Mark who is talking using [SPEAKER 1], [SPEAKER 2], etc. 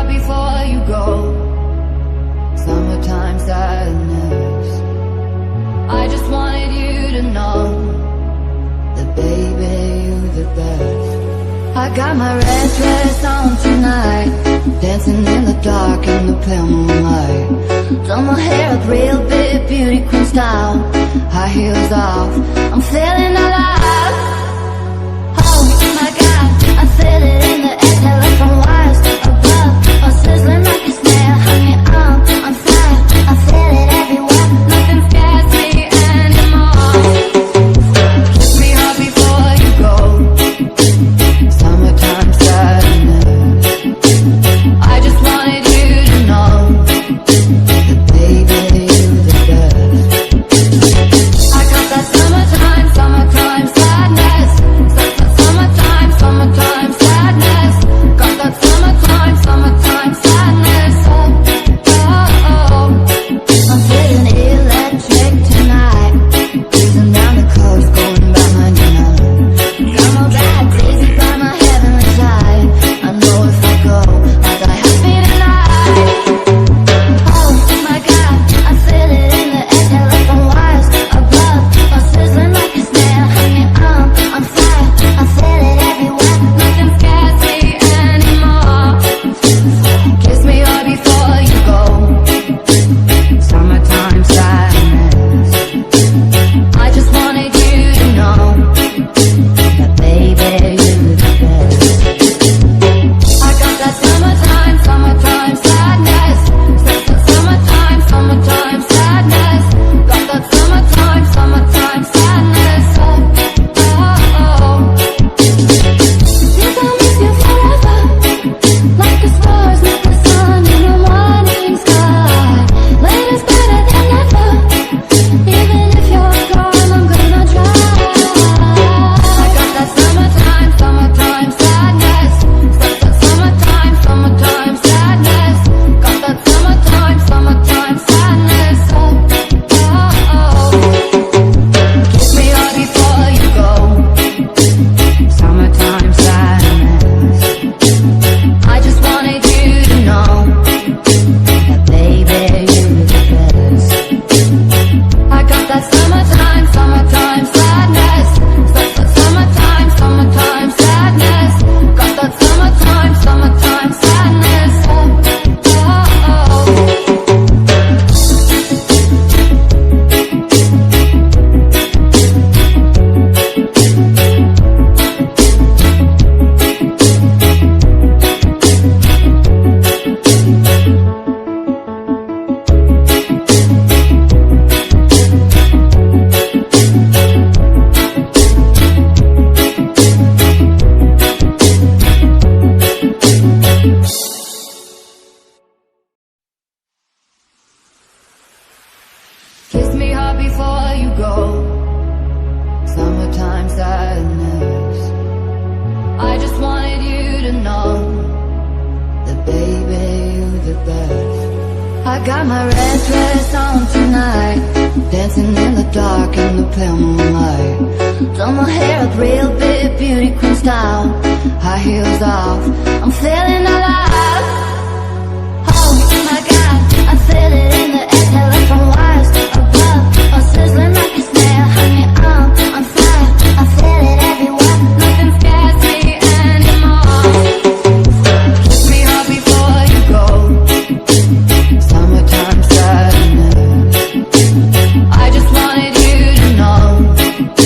[SPEAKER 1] heart before you go. Summertime sadness. I just wanted you to know that baby, you're the best. I got my red dress on tonight, dancing in the dark in the pale moonlight. Done my hair up real big, beauty queen style, high heels off, I'm feeling alive. Oh my God, I feel it in the air, telephone wires above, I'm sizzling like a snare, hanging on fire. I feel it everywhere, nothing scares me anymore. Kiss me hard before you go. Summertime sadness. I just wanted you to know that baby, you're the best. I got that summertime sadness. Summertime sadness. Got that summertime sadness. Oh. I'm feeling electric tonight, breezing down the coast, going about 99. Got my bad crazy by my heavenly side. I know if I go, I'll die happy tonight. Oh my God, I feel it in the air, telephone wires above, I'm sizzling like a snare, hanging on fire. I feel it everywhere, nothing scares me anymore. Kiss me hard before you go. Summertime sadness. I just wanted you to know that baby, you're the best. I got that summertime sadness. Summertime sadness. Got that summertime sadness. Oh. Think I'll miss you forever, like the stars meet the sun in the morning sky. Later's better than never, even if you're gone, I'm gonna try. I got that summertime sadness. Summertime sadness. Got that summertime sadness. Oh. Kiss me hard before you go. Summertime sadness. I just wanted you to know that baby, you're the best. I got that summertime sadness. Summertime sadness. Got that summertime sadness. Oh. Kiss me hard before you go. Summertime sadness. I just wanted you to know that baby, you're the best. I got my red dress on tonight, dancing in the dark in the pale moonlight. Done my hair up real big, beauty queen style, high heels off, I'm feeling alive.